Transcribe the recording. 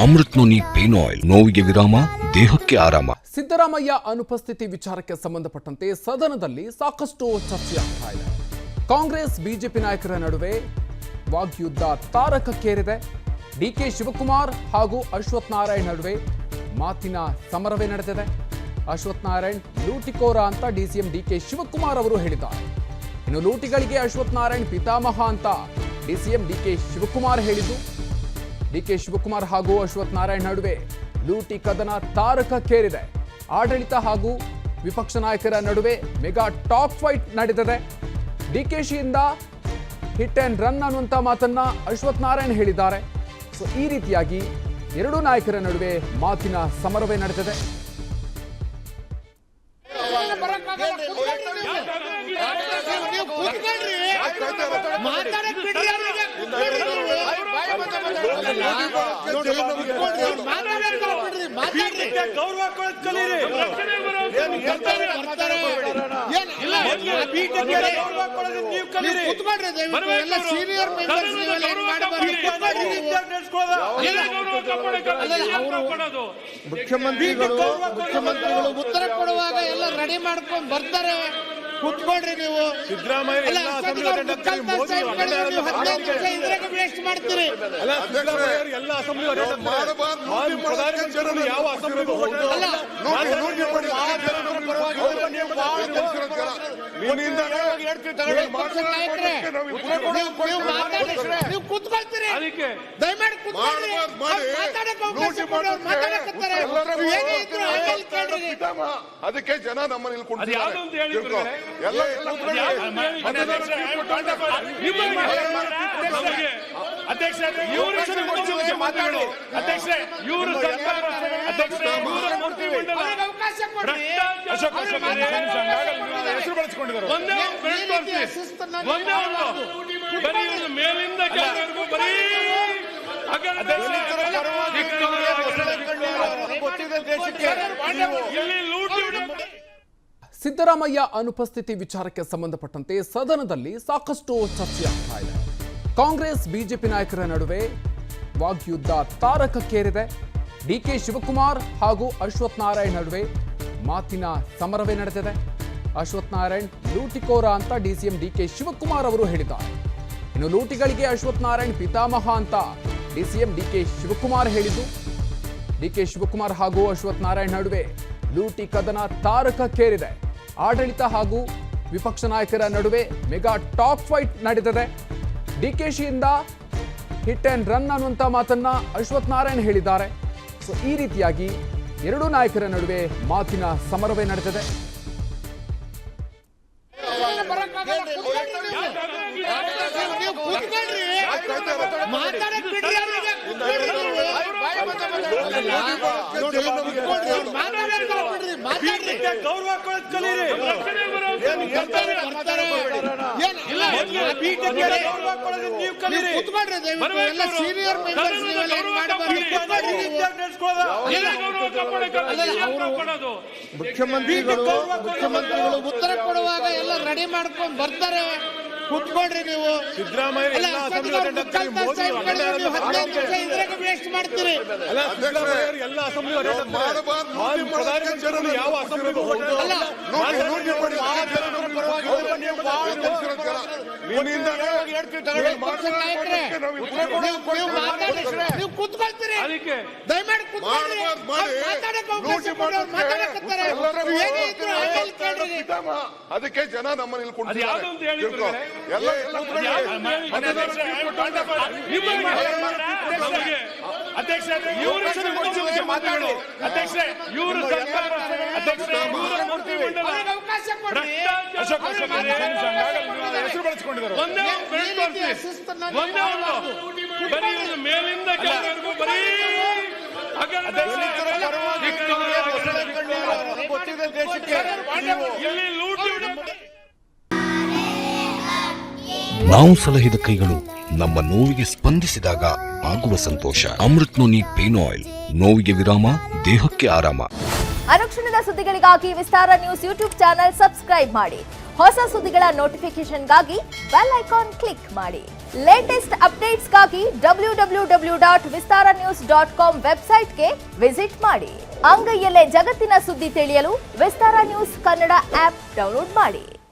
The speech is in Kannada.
ಅಮೃತ್ ನೋನಿ ಪೇನ್ ಆಯಿಲ್, ನೋವಿಗೆ ವಿರಾಮ, ದೇಹಕ್ಕೆ ಆರಾಮ. ಸಿದ್ದರಾಮಯ್ಯ ಅನುಪಸ್ಥಿತಿ ವಿಚಾರಕ್ಕೆ ಸಂಬಂಧಪಟ್ಟಂತೆ ಸದನದಲ್ಲಿ ಸಾಕಷ್ಟು ಚರ್ಚೆಯಾಗ್ತಾ ಇದೆ. ಕಾಂಗ್ರೆಸ್ ಬಿಜೆಪಿ ನಾಯಕರ ನಡುವೆ ವಾಗ್ಯುದ್ಧ ತಾರಕಕ್ಕೇರಿದೆ. ಡಿಕೆ ಶಿವಕುಮಾರ್ ಹಾಗೂ ಅಶ್ವಥ್ ನಾರಾಯಣ್ ನಡುವೆ ಮಾತಿನ ಸಮರವೇ ನಡೆದಿದೆ. ಅಶ್ವಥ್ ನಾರಾಯಣ್ ಲೂಟಿಕೋರ ಅಂತ ಡಿಸಿಎಂ ಡಿಕೆ ಶಿವಕುಮಾರ್ ಅವರು ಹೇಳಿದ್ದಾರೆ. ಇನ್ನು ಲೂಟಿಗಳಿಗೆ ಅಶ್ವಥ್ ನಾರಾಯಣ್ ಪಿತಾಮಹ ಅಂತ ಡಿಸಿಎಂ ಡಿಕೆ ಶಿವಕುಮಾರ್ ಹೇಳಿದ್ದು. ಡಿಕೆ ಶಿವಕುಮಾರ್ ಹಾಗೂ ಅಶ್ವಥ್ ನಾರಾಯಣ್ ನಡುವೆ ಲೂಟಿ ಕದನ ತಾರಕಕ್ಕೇರಿದೆ. ಆಡಳಿತ ಹಾಗೂ ವಿಪಕ್ಷ ನಾಯಕರ ನಡುವೆ ಮೆಗಾ ಟಾಕ್ ಫೈಟ್ ನಡೆದಿದೆ. ಡಿಕೆಶಿಯಿಂದ ಹಿಟ್ ಅಂಡ್ ರನ್ ಅನ್ನುವಂಥ ಮಾತನ್ನ ಅಶ್ವಥ್ ನಾರಾಯಣ್ ಹೇಳಿದ್ದಾರೆ. ಸೊ ಈ ರೀತಿಯಾಗಿ ಎರಡೂ ನಾಯಕರ ನಡುವೆ ಮಾತಿನ ಸಮರವೇ ನಡೆದಿದೆ. ಮುಖ್ಯಮಂತ್ರಿಗಳು ಉತ್ತರ ಕೊಡುವಾಗ ಎಲ್ಲ ರೆಡಿ ಮಾಡ್ಕೊಂಡು ಬರ್ತಾರೆ. ಕೂತ್ಕೊಳ್ರಿ ನೀವು. ಸಿದ್ದರಾಮಯ್ಯ ವೇಸ್ಟ್ ಮಾಡ್ತೀರಿ. ನೀವು ಕೂತ್ಕೊಳ್ತೀರಿ. ದಯಮಾಡಿ ಅದಕ್ಕೆ ಜನ ನಮ್ಮನ್ನು ಸಿದ್ದರಾಮಯ್ಯ ಅನುಪಸ್ಥಿತಿ ವಿಚಾರಕ್ಕೆ ಸಂಬಂಧಪಟ್ಟಂತೆ ಸದನದಲ್ಲಿ ಸಾಕಷ್ಟು ಚರ್ಚೆಯಾಗ್ತಾ ಇದೆ. ಕಾಂಗ್ರೆಸ್ ಬಿಜೆಪಿ ನಾಯಕರ ನಡುವೆ ವಾಗ್ಯುದ್ಧ ತಾರಕಕ್ಕೇರಿದೆ. ಡಿಕೆ ಶಿವಕುಮಾರ್ ಹಾಗೂ ಅಶ್ವಥ್ ನಾರಾಯಣ್ ನಡುವೆ ಮಾತಿನ ಸಮರವೇ ನಡೆದಿದೆ. ಅಶ್ವಥ್ ನಾರಾಯಣ್ ಲೂಟಿಕೋರ ಅಂತ ಡಿಸಿಎಂ ಡಿಕೆ ಶಿವಕುಮಾರ್ ಅವರು ಹೇಳಿದ್ದಾರೆ. ಇನ್ನು ಲೂಟಿಗಳಿಗೆ ಅಶ್ವಥ್ ನಾರಾಯಣ್ ಪಿತಾಮಹ ಅಂತ ಡಿಸಿಎಂ ಡಿಕೆ ಶಿವಕುಮಾರ್ ಹೇಳಿದ್ದು. ಡಿಕೆ ಶಿವಕುಮಾರ್ ಹಾಗೂ ಅಶ್ವಥ್ ನಾರಾಯಣ್ ನಡುವೆ ಲೂಟಿ ಕದನ ತಾರಕಕ್ಕೇರಿದೆ. ಆಡಳಿತ ಹಾಗೂ ವಿಪಕ್ಷ ನಾಯಕರ ನಡುವೆ ಮೆಗಾ ಟಾಕ್ ಫೈಟ್ ನಡೆದಿದೆ. ಡಿಕೆಶಿಯಿಂದ ಹಿಟ್ ಅಂಡ್ ರನ್ ಅನ್ನುವಂಥ ಮಾತನ್ನ ಅಶ್ವಥ್ ನಾರಾಯಣ್ ಹೇಳಿದ್ದಾರೆ. ಸೊ ಈ ರೀತಿಯಾಗಿ ಎರಡೂ ನಾಯಕರ ನಡುವೆ ಮಾತಿನ ಸಮರವೇ ನಡೆದಿದೆ. ಮುಖ್ಯಮಂತ್ರಿಗಳು ಉತ್ತರ ಕೊಡುವಾಗ ಎಲ್ಲ ರೆಡಿ ಮಾಡ್ಕೊಂಡು ಬರ್ತಾರೆ. ಕೂತ್ಕೊಳ್ರಿ ನೀವು. ಸಿದ್ದರಾಮಯ್ಯ ವೇಸ್ಟ್ ಮಾಡ್ತೀರಿ. ನೀವು ಕೂತ್ಕೊಳ್ತೀರಿ. ದಯಮಾಡಿ ಅದಕ್ಕೆ ಜನ ನಮ್ಮನ್ನು ಮೇಲಿಂದ ನಾವು ಸಲಹಿದ ಕೈಗಳು ನಮ್ಮ ನೋವಿಗೆ ಸ್ಪಂದಿಸಿದಾಗ ಆಗುವ ಸಂತೋಷ. ಅಮೃತ್ ನೋನಿ ಪೇನ್ ಆಯಿಲ್, ನೋವಿಗೆ ವಿರಾಮ, ದೇಹಕ್ಕೆ ಆರಾಮ. ಅನುಕ್ಷಣದ ಸುದ್ದಿಗಳಿಗಾಗಿ ವಿಸ್ತಾರ ನ್ಯೂಸ್ ಯೂಟ್ಯೂಬ್ ಚಾನೆಲ್ ಸಬ್ಸ್ಕ್ರೈಬ್ ಮಾಡಿ. ಹೊಸ ಸುದ್ದಿಗಳ ನೋಟಿಫಿಕೇಶನ್ಗಾಗಿ ಬೆಲ್ ಐಕಾನ್ ಕ್ಲಿಕ್ ಮಾಡಿ. ಲೇಟೆಸ್ಟ್ ಅಪ್ಡೇಟ್ಸ್ಗಾಗಿ www.vistaranews.com ವೆಬ್ಸೈಟ್ಗೆ ವಿಸಿಟ್ ಮಾಡಿ. ಅಂಗೈಯಲ್ಲೇ ಜಗತ್ತಿನ ಸುದ್ದಿ ತಿಳಿಯಲು ವಿಸ್ತಾರ ನ್ಯೂಸ್ ಕನ್ನಡ ಆಪ್ ಡೌನ್ಲೋಡ್ ಮಾಡಿ.